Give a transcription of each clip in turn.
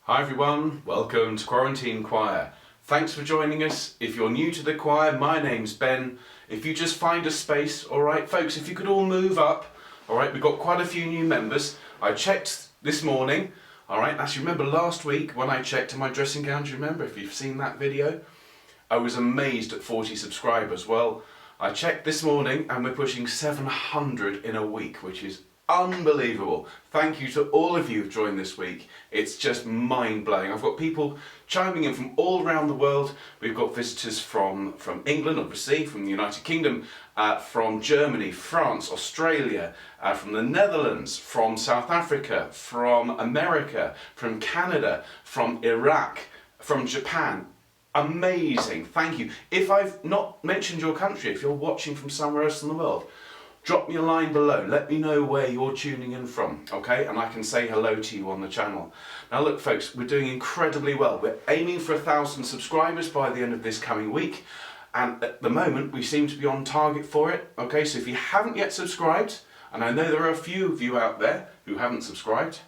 Hi everyone, welcome to Quarantine Choir. Thanks for joining us. If you're new to the choir, my name's Ben. If you just find a space, alright folks, if you could all move up, alright, we've got quite a few new members. I checked this morning, alright, as you remember last week when I checked in my dressing gown, do you remember if you've seen that video? I was amazed at 40 subscribers. Well, I checked this morning and we're pushing 700 in a week, which is unbelievable. Thank you to all of you who've joined this week. It's just mind-blowing. I've got people chiming in from all around the world. We've got visitors from England, obviously, from the United Kingdom, from Germany, France, Australia, from the Netherlands, from South Africa, from America, from Canada, from Iraq, from Japan. Amazing, thank you. If I've not mentioned your country, if you're watching from somewhere else in the world, drop me a line below, let me know where you're tuning in from, okay? And I can say hello to you on the channel. Now look folks, we're doing incredibly well. We're aiming for 1,000 subscribers by the end of this coming week. And at the moment, we seem to be on target for it, okay? So if you haven't yet subscribed, and I know there are a few of you out there who haven't subscribed,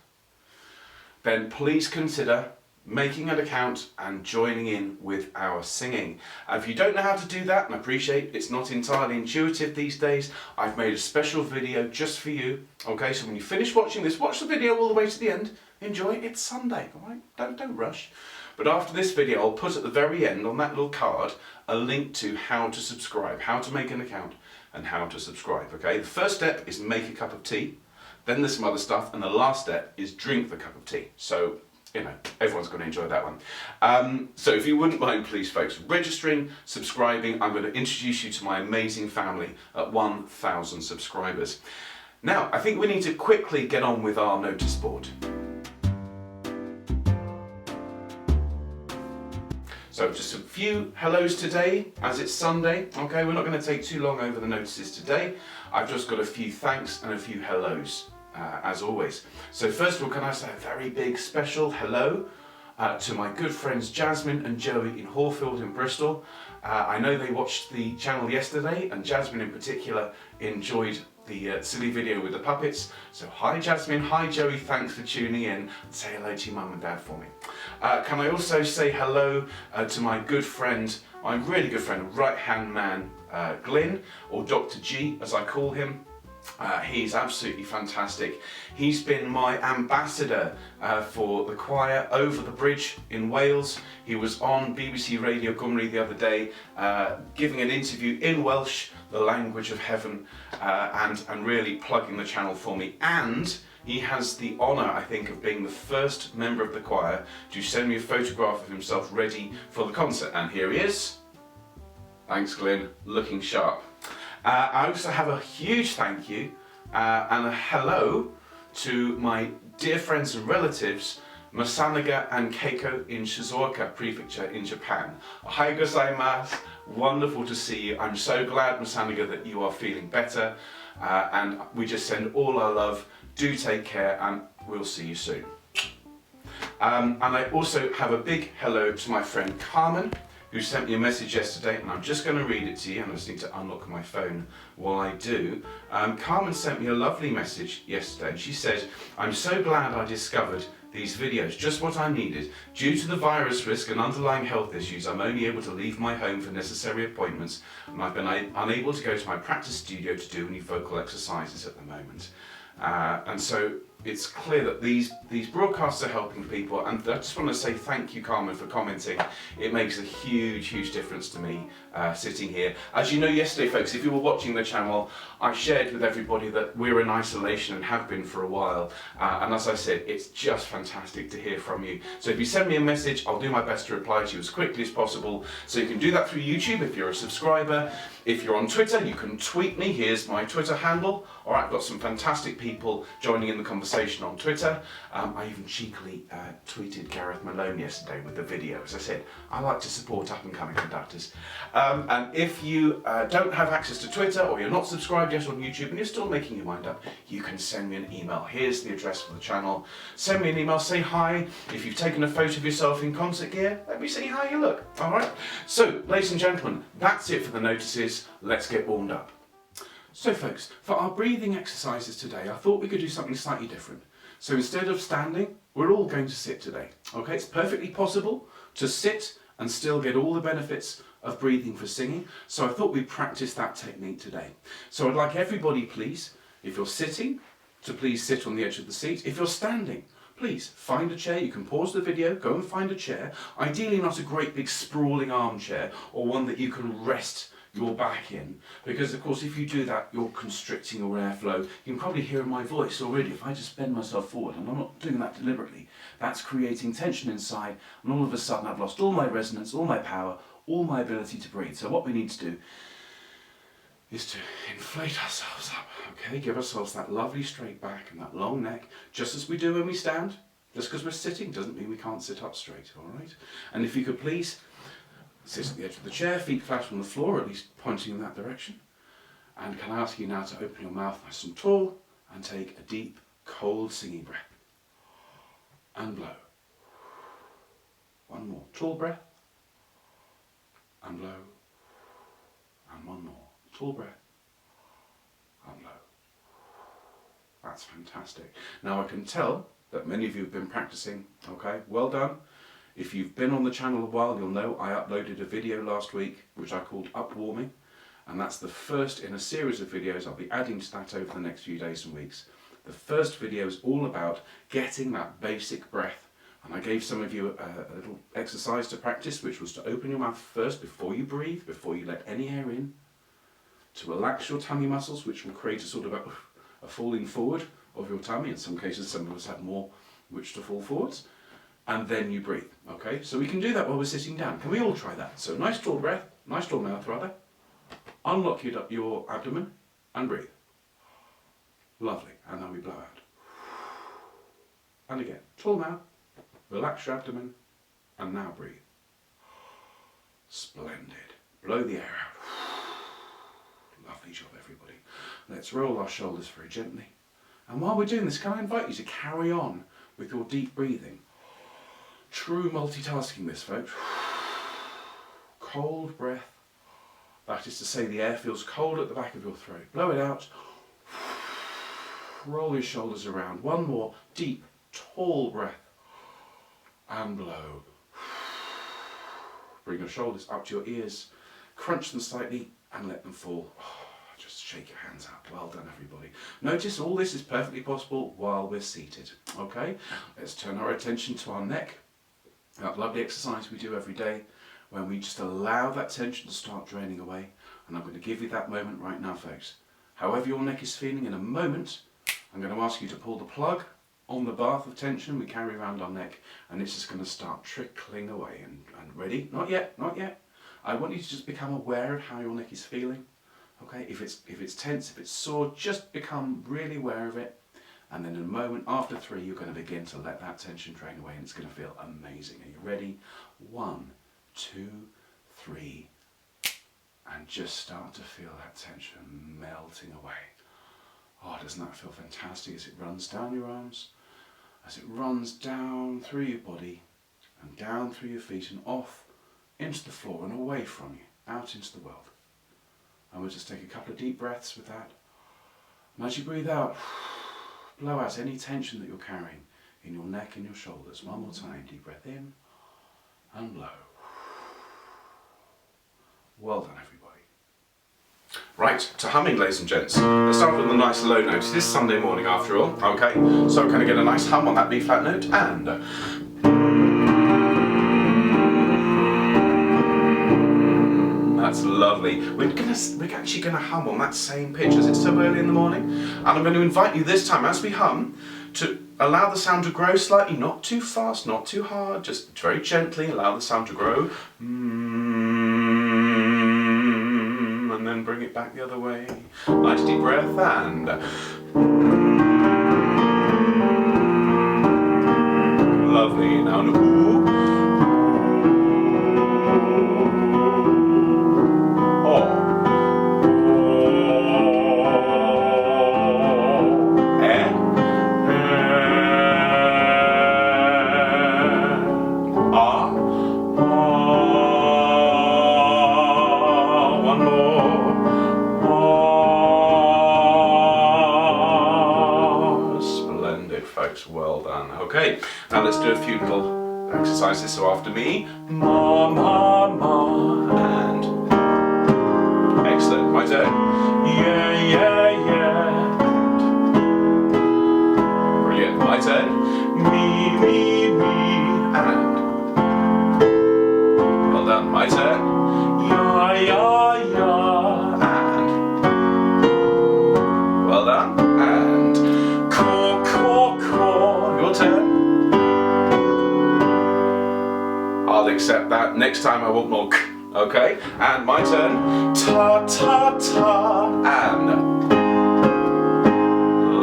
then please consider making an account and joining in with our singing. And if you don't know how to do that, and I appreciate it's not entirely intuitive these days, I've made a special video just for you. Okay, so when you finish watching this, watch the video all the way to the end. Enjoy it. It's Sunday, all right? Don't rush. But after this video, I'll put at the very end on that little card a link to how to subscribe, how to make an account, and how to subscribe. Okay, the first step is make a cup of tea. Then there's some other stuff, and the last step is drink the cup of tea. So, you know, everyone's going to enjoy that one. So if you wouldn't mind, please, folks, registering, subscribing. I'm going to introduce you to my amazing family at 1,000 subscribers. Now, I think we need to quickly get on with our notice board. So just a few hellos today, as it's Sunday. Okay, we're not going to take too long over the notices today. I've just got a few thanks and a few hellos. As always. So first of all, can I say a very big special hello to my good friends Jasmine and Joey in Horfield in Bristol. I know they watched the channel yesterday, and Jasmine in particular enjoyed the silly video with the puppets. So hi Jasmine, hi Joey, thanks for tuning in. Say hello to your mum and dad for me. Can I also say hello to my good friend, my really good friend, right-hand man, Glyn, or Dr. G as I call him. He's absolutely fantastic. He's been my ambassador for the choir over the bridge in Wales. He was on BBC Radio Cymru the other day giving an interview in Welsh, the language of heaven, and really plugging the channel for me. And he has the honour, I think, of being the first member of the choir to send me a photograph of himself ready for the concert. And here he is. Thanks, Glyn, looking sharp. I also have a huge thank you and a hello to my dear friends and relatives, Masanaga and Keiko in Shizuoka Prefecture in Japan. Ohayou gozaimasu, wonderful to see you. I'm so glad, Masanaga, that you are feeling better, and we just send all our love. Do take care, and we'll see you soon. And I also have a big hello to my friend Carmen, who sent me a message yesterday, and I'm just going to read it to you, and I just need to unlock my phone while I do. Carmen sent me a lovely message yesterday, and she said, I'm so glad I discovered these videos, just what I needed. Due to the virus risk and underlying health issues, I'm only able to leave my home for necessary appointments, and I've been unable to go to my practice studio to do any vocal exercises at the moment. And so it's clear that these broadcasts are helping people, and I just want to say thank you, Carmen, for commenting. It makes a huge difference to me sitting here. As you know, yesterday, folks, if you were watching the channel, I shared with everybody that we're in isolation and have been for a while, and as I said, it's just fantastic to hear from you. So if you send me a message, I'll do my best to reply to you as quickly as possible. So you can do that through YouTube if you're a subscriber. If you're on Twitter, you can tweet me. Here's my Twitter handle. All right, I've got some fantastic people joining in the conversation on Twitter. I even cheekily tweeted Gareth Malone yesterday with the video. As I said, I like to support up-and-coming conductors. And if you don't have access to Twitter, or you're not subscribed yet on YouTube and you're still making your mind up, you can send me an email. Here's the address for the channel. Send me an email, say hi. If you've taken a photo of yourself in concert gear, let me see how you look. All right? So, ladies and gentlemen, that's it for the notices. Let's get warmed up. So folks, for our breathing exercises today, I thought we could do something slightly different. So instead of standing, we're all going to sit today. Okay, it's perfectly possible to sit and still get all the benefits of breathing for singing. So I thought we'd practice that technique today. So I'd like everybody, please, if you're sitting, to please sit on the edge of the seat. If you're standing, please find a chair. You can pause the video, go and find a chair. Ideally not a great big sprawling armchair or one that you can rest your back in, because of course if you do that you're constricting your airflow. You can probably hear my voice already. If I just bend myself forward, and I'm not doing that deliberately, that's creating tension inside, and all of a sudden I've lost all my resonance, all my power, all my ability to breathe. So what we need to do is to inflate ourselves up, okay? Give ourselves that lovely straight back and that long neck, just as we do when we stand. Just because we're sitting doesn't mean we can't sit up straight, all right? And if you could please sit at the edge of the chair, feet flat on the floor, at least pointing in that direction. And can I ask you now to open your mouth nice and tall and take a deep, cold singing breath. And blow. One more. Tall breath. And blow. And one more. Tall breath. And blow. That's fantastic. Now I can tell that many of you have been practicing, okay? Well done. If you've been on the channel a while, you'll know I uploaded a video last week which I called Upwarming, and that's the first in a series of videos. I'll be adding to that over the next few days and weeks. The first video is all about getting that basic breath, and I gave some of you a little exercise to practice, which was to open your mouth first before you breathe, before you let any air in, to relax your tummy muscles, which will create a sort of a falling forward of your tummy. In some cases, some of us have more which to fall forwards. And then you breathe, okay? So we can do that while we're sitting down. Can we all try that? So nice tall breath, nice tall mouth rather. Unlock your abdomen and breathe. Lovely, and now we blow out. And again, tall mouth, relax your abdomen, and now breathe. Splendid. Blow the air out. Lovely job, everybody. Let's roll our shoulders very gently. And while we're doing this, can I invite you to carry on with your deep breathing? True multitasking this, folks. Cold breath. That is to say, the air feels cold at the back of your throat. Blow it out. Roll your shoulders around. One more deep, tall breath. And blow. Bring your shoulders up to your ears. Crunch them slightly and let them fall. Just shake your hands out. Well done, everybody. Notice all this is perfectly possible while we're seated. Okay? Let's turn our attention to our neck. That lovely exercise we do every day when we just allow that tension to start draining away. And I'm going to give you that moment right now, folks. However your neck is feeling, in a moment, I'm going to ask you to pull the plug on the bath of tension we carry around our neck, and it's just going to start trickling away. And ready? Not yet, not yet. I want you to just become aware of how your neck is feeling. Okay? If it's tense, if it's sore, just become really aware of it. And then in a moment, after 3, you're going to begin to let that tension drain away, and it's going to feel amazing. Are you ready? 1, 2, 3. And just start to feel that tension melting away. Oh, doesn't that feel fantastic as it runs down your arms, as it runs down through your body, and down through your feet, and off into the floor, and away from you, out into the world. And we'll just take a couple of deep breaths with that. And as you breathe out, blow out any tension that you're carrying in your neck and your shoulders. One more time, deep breath in and blow. Well done, everybody. Right, to humming, ladies and gents. Let's start with a nice low note. It is Sunday morning after all, okay? So can I get a nice hum on that B flat note? And that's lovely. We're actually going to hum on that same pitch as it's so early in the morning. And I'm going to invite you this time, as we hum, to allow the sound to grow slightly, not too fast, not too hard, just very gently allow the sound to grow. And then bring it back the other way. Nice deep breath and lovely. Now an ooh. One more. Splendid, folks. Well done. Okay, now let's do a few little exercises. So after me, ma, ma, ma, and excellent. My turn. Yeah, yeah, yeah. Brilliant. My turn. Me, me, me, and well done. My turn. Ya, ya, ya, and well done. And caw, caw, caw. Your turn. I'll accept that. Next time I want more k. Okay. And my turn. Ta, ta, ta, and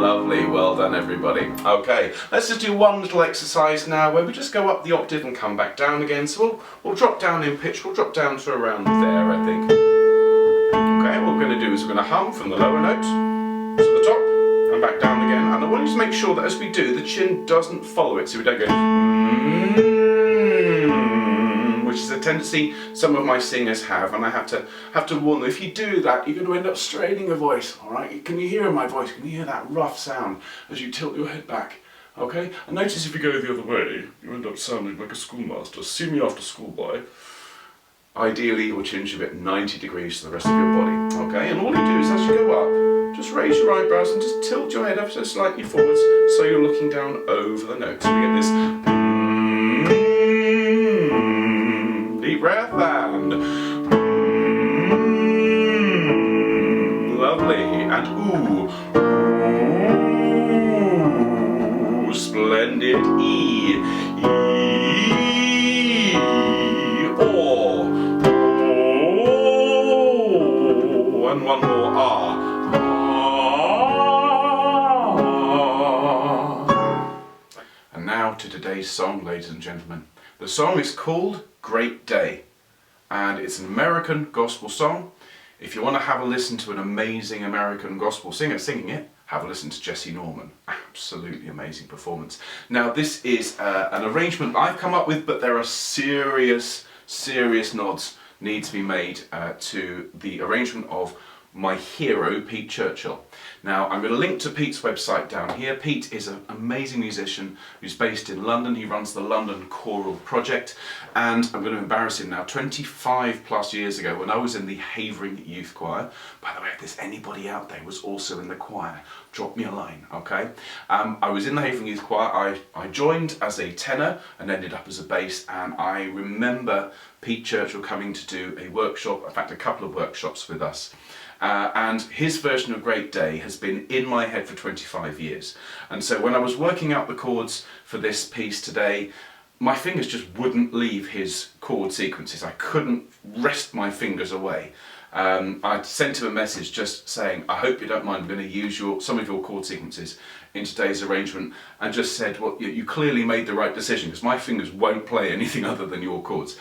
lovely. Well done, everybody. Okay. Let's just do one little exercise now where we just go up the octave and come back down again. So we'll drop down in pitch. We'll drop down to around there, I think. Okay. What we're going to do is we're going to hum from the lower note to the top and back down again. And I want you to make sure that as we do, the chin doesn't follow it. So we don't go which is a tendency some of my singers have, and I have to warn them, if you do that, you're going to end up straining your voice, alright? Can you hear my voice? Can you hear that rough sound as you tilt your head back? Okay? And notice if you go the other way, you end up sounding like a schoolmaster. See me after school, boy. Ideally, your chin should be at 90 degrees to the rest of your body, okay? And all you do is as you go up, just raise your eyebrows and just tilt your head ever so slightly forwards so you're looking down over the notes. So we get this deep breath and lovely, and ooh, splendid, E, oh, and one more, ah. And now to today's song, ladies and gentlemen. The song is called Great Day, and it's an American gospel song. If you want to have a listen to an amazing American gospel singer singing it, have a listen to Jesse Norman. Absolutely amazing performance. Now this is an arrangement I've come up with, but there are serious nods need to be made to the arrangement of my hero, Pete Churchill. Now I'm going to link to Pete's website down here. Pete is an amazing musician who's based in London. He runs the London Choral Project, and I'm going to embarrass him now. 25 plus years ago, when I was in the Havering Youth Choir, by the way, if there's anybody out there who was also in the choir, drop me a line, okay? I was in the Havering Youth Choir. I joined as a tenor and ended up as a bass, and I remember Pete Churchill coming to do a workshop, in fact a couple of workshops with us. And his version of Great Day has been in my head for 25 years. And so when I was working out the chords for this piece today, my fingers just wouldn't leave his chord sequences. I couldn't wrest my fingers away. I sent him a message just saying, I hope you don't mind, I'm going to use some of your chord sequences in today's arrangement, and just said, well, you clearly made the right decision, because my fingers won't play anything other than your chords.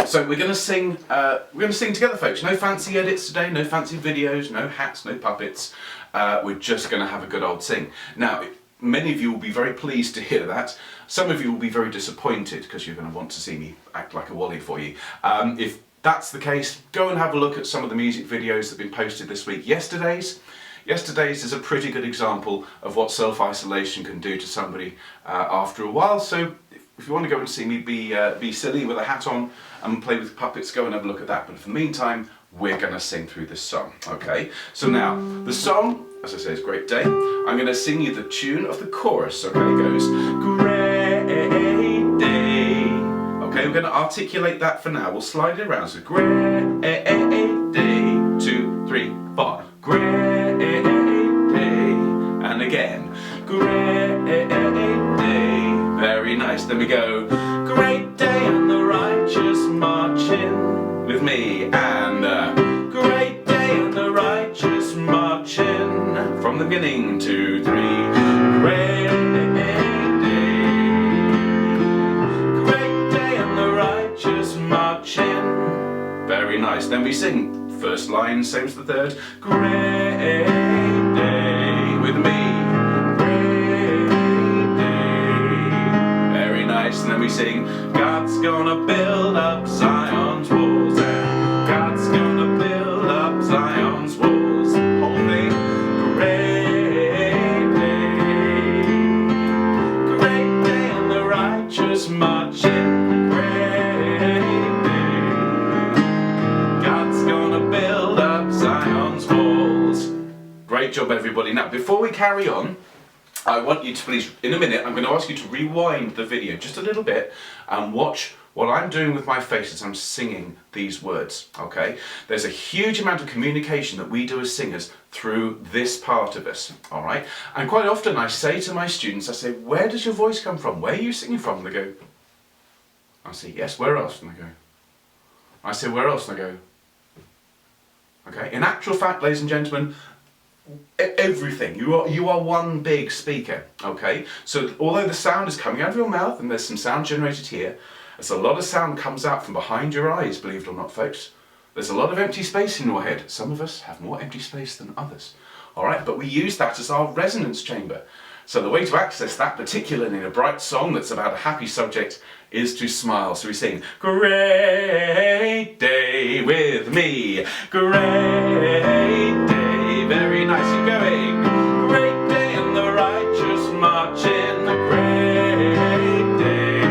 So we're going to sing together, folks. No fancy edits today, no fancy videos, no hats, no puppets. We're just going to have a good old sing. Now, many of you will be very pleased to hear that. Some of you will be very disappointed because you're going to want to see me act like a wally for you. If that's the case, go and have a look at some of the music videos that have been posted this week. Yesterday's is a pretty good example of what self-isolation can do to somebody after a while. So if you want to go and see me be silly with a hat on and play with puppets, go and have a look at that. But for the meantime, we're going to sing through this song, okay? So now, the song, as I say, is Great Day. I'm going to sing you the tune of the chorus, okay? It goes, Great Day. Okay, we're going to articulate that for now. We'll slide it around. So, Great Day, 2, 3, 4. Great Day. And again, Great Day. Very nice. Then we go, Great Day and the righteous marching with me, and Great Day and the righteous marching from the beginning, 2, 3. Great Day and the righteous marching. Very nice. Then we sing first line, same as the third. Great Day with me. And then we sing, God's gonna build up Zion's walls, and God's gonna build up Zion's walls. Whole thing, Great Day. Now, before we carry on, I want you to please, in a minute, I'm going to ask you to rewind the video just a little bit and watch what I'm doing with my face as I'm singing these words, okay? There's a huge amount of communication that we do as singers through this part of us, all right? And quite often I say to my students, I say, where does your voice come from? Where are you singing from? And they go, I say, yes, where else? And they go, I say, where else? And they go, okay? In actual fact, ladies and gentlemen, everything. You are one big speaker, okay? So although the sound is coming out of your mouth and there's some sound generated here, there's a lot of sound comes out from behind your eyes, believe it or not, folks. There's a lot of empty space in your head. Some of us have more empty space than others, all right? But we use that as our resonance chamber. So the way to access that, particularly in a bright song that's about a happy subject, is to smile. So we sing, great day with me, great day, very nice, you're going, great day and the righteous marchin, a great day,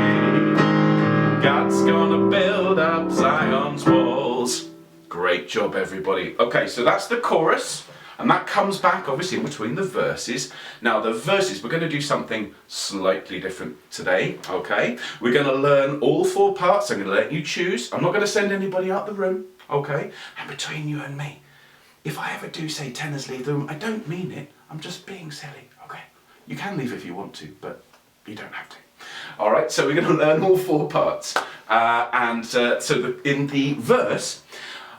God's gonna build up Zion's walls. Great job, everybody. Okay, so that's the chorus. And that comes back obviously in between the verses. Now the verses, we're going to do something slightly different today, okay? We're going to learn all 4 parts. I'm going to let you choose. I'm not going to send anybody out the room, okay? And between you and me, if I ever do say tenors leave the room, I don't mean it. I'm just being silly, okay? You can leave if you want to, but you don't have to. All right, so we're going to learn all 4 parts. In the verse,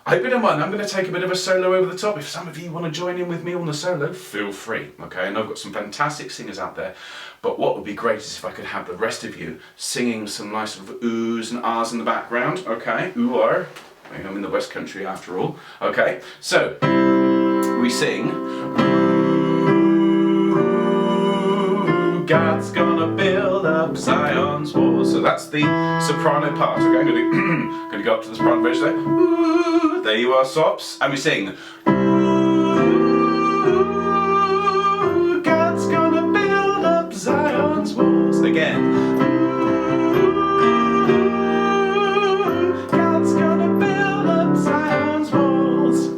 I hope you don't mind, I'm going to take a bit of a solo over the top. If some of you want to join in with me on the solo, feel free, okay? And I've got some fantastic singers out there, but what would be great is if I could have the rest of you singing some nice sort of oohs and ahs in the background, okay? Ooh-ah. I'm in the West Country after all, okay? So, we sing, God's gonna build up Zion's walls. So that's the soprano part, okay? I'm gonna go up to the soprano bridge there. Ooh, there you are, sops. And we sing, ooh, God's gonna build up Zion's walls. Again. Ooh, God's gonna build up Zion's walls.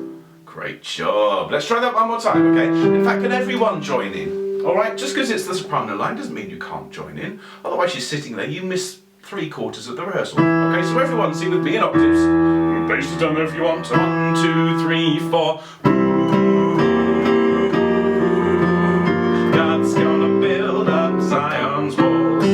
Great job. Let's try that one more time, okay? In fact, can everyone join in? Alright, just because it's the soprano line doesn't mean you can't join in. Otherwise you're sitting there, you miss 3/4 of the rehearsal. Okay, so everyone sing with me in octaves. Bass it down if you want. 1, 2, 3, 4. God's gonna build up Zion's walls.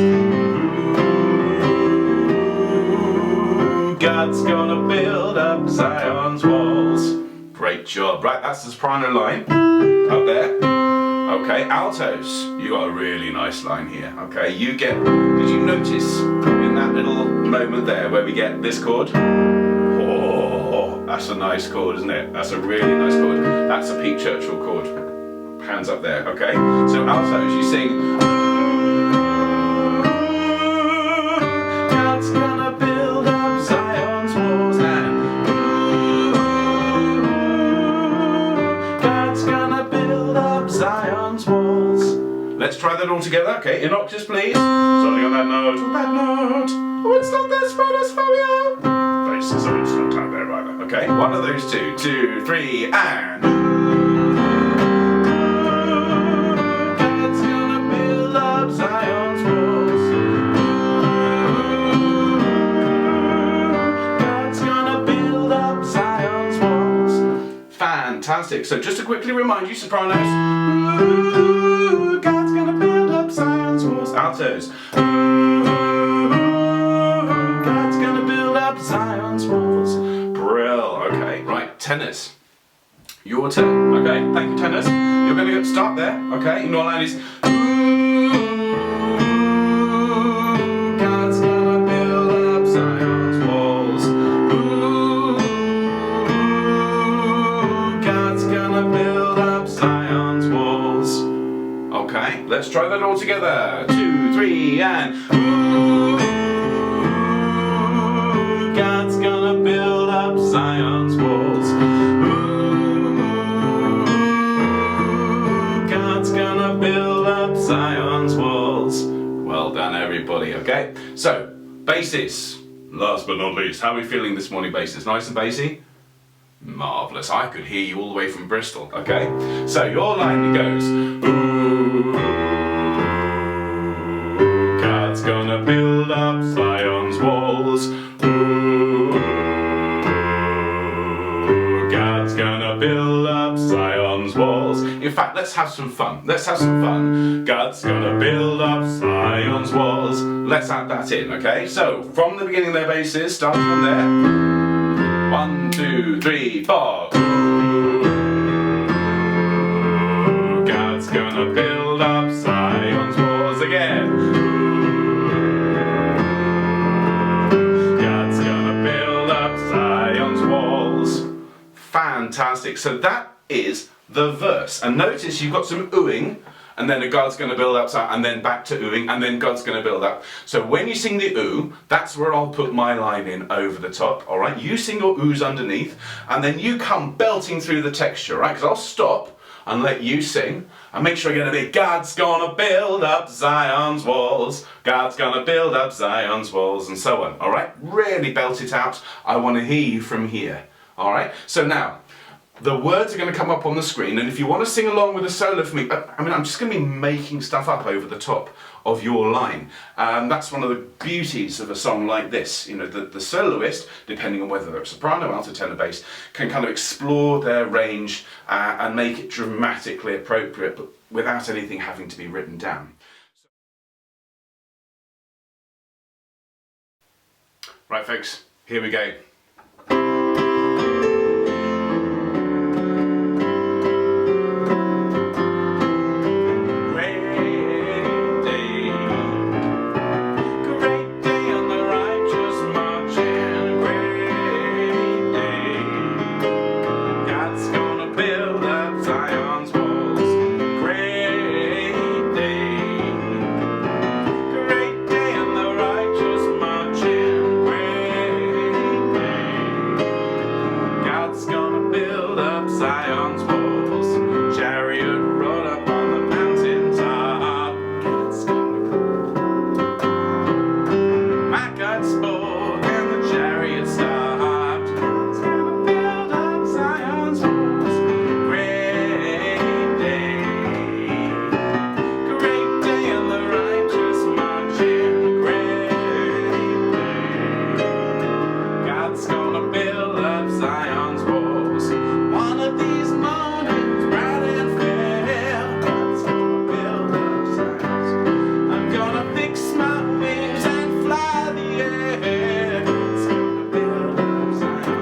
God's gonna build up Zion's walls. Great job. Right, that's the soprano line up there. Okay, altos, you got a really nice line here, okay? You get, did you notice in that little moment there where we get this chord? Oh, that's a nice chord, isn't it? That's a really nice chord. That's a Pete Churchill chord. Hands up there, okay? So altos, you sing, God's gonna build up Zion's walls, and God's gonna build up Zion's walls. Let's try that all together, okay? In octaves, please. Starting on that note, Oh, it's not this far, it's Fabio. Basses are not down there either. Okay, one of those 2, 2, 3, and. God's gonna build up Zion's walls. God's gonna build up Zion's walls. Fantastic. So just to quickly remind you, sopranos. Ooh, God's gonna build up Zion's walls. Altos. Ooh, God's gonna build up Zion's walls. Brill. Okay, right. Tenors. Your turn. Okay, thank you, tenors. You're going to start there. Okay, in all line is. Ooh, God's gonna build up Zion's walls. Ooh, God's gonna build up Zion's walls. Okay, let's try that all together. 2, 3, and ooh, God's gonna build up Zion's walls. Ooh, God's gonna build up Zion's walls. Well done, everybody. Okay, so basses. Last but not least, how are we feeling this morning? Basses, nice and bassy. Marvellous. I could hear you all the way from Bristol. Okay, so your line goes, ooh, God's gonna build up Zion's walls. Ooh, God's gonna build up Zion's walls. In fact, let's have some fun. Let's have some fun. God's gonna build up Zion's walls. Let's add that in, okay? So, from the beginning of their bases, start from there. 1, 2, 3, 4. Ooh, God's gonna build up Zion's walls again. Ooh, God's gonna build up Zion's walls. Fantastic. So that is the verse. And notice you've got some oohing, and then a God's going to build up, and then back to oohing, and then God's going to build up. So when you sing the ooh, that's where I'll put my line in over the top, all right? You sing your oohs underneath, and then you come belting through the texture, right? Because I'll stop and let you sing, and make sure you're going to be, God's going to build up Zion's walls, God's going to build up Zion's walls, and so on, all right? Really belt it out. I want to hear you from here, all right? So now, the words are going to come up on the screen, and if you want to sing along with a solo for me, I'm just going to be making stuff up over the top of your line. That's one of the beauties of a song like this. You know, the soloist, depending on whether they're a soprano, alto, tenor, bass, can kind of explore their range and make it dramatically appropriate, but without anything having to be written down. Right, folks, here we go. Zion's walls, Chariot rode up on the mountain top. My God spoke and the chariot stopped. God's gonna build up Zion's walls. Great day and the righteous marching. Great day, God's gonna build up Zion's walls. One of these mornings, bright and fair, God's gonna build up Zion. I'm gonna fix my wings and fly the air. God's gonna build up Zion.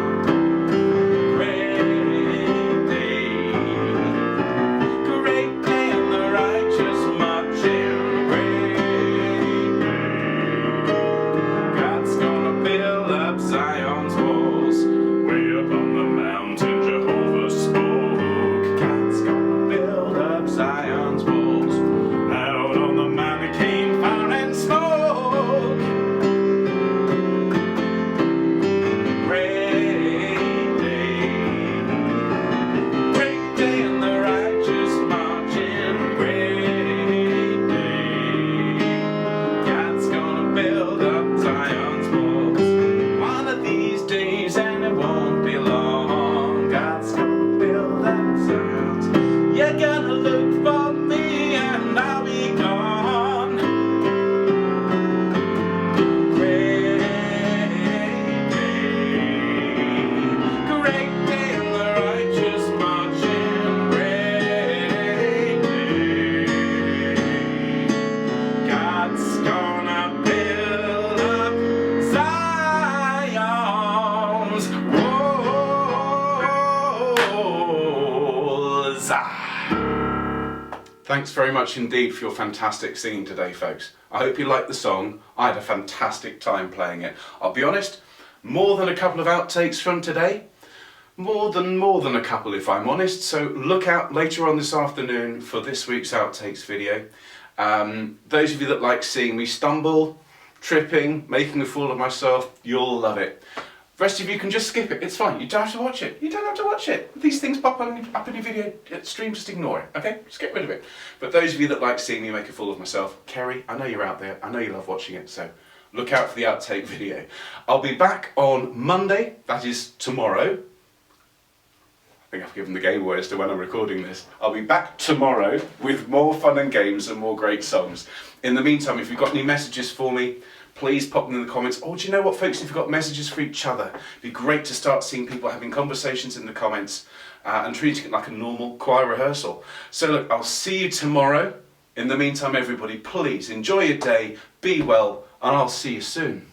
Great day and the righteous marching. Great day, God's gonna build up Zion's walls. Way up on the mountain, Jehovah spoke. God's gonna build up Zion's walls. Out on the mountain came fire and smoke. Great day and the righteous marching. Great day, God's gonna build up Zion's walls. One of these days, and it won't be long, God's gonna build up Zion's. You're gonna look for me and I'll be gone. Great day and the righteous marching. Great day, God's gonna build up Zion's walls. Thanks very much indeed for your fantastic singing today, folks. I hope you liked the song. I had a fantastic time playing it. I'll be honest, more than a couple of outtakes from today. More than a couple, if I'm honest. So look out later on this afternoon for this week's outtakes video. Those of you that like seeing me stumble, tripping, making a fool of myself, you'll love it. The rest of you can just skip it. It's fine. You don't have to watch it. You don't have to watch it. These things pop up in your video stream, just ignore it, okay? Just get rid of it. But those of you that like seeing me make a fool of myself, Kerry, I know you're out there. I know you love watching it, so look out for the outtake video. I'll be back on Monday, that is tomorrow, I've given the game away as to when I'm recording this. I'll be back tomorrow with more fun and games and more great songs. In the meantime, if you've got any messages for me, please pop them in the comments. Or do you know what, folks? If you've got messages for each other, it'd be great to start seeing people having conversations in the comments and treating it like a normal choir rehearsal. So look, I'll see you tomorrow. In the meantime, everybody, please enjoy your day, be well, and I'll see you soon.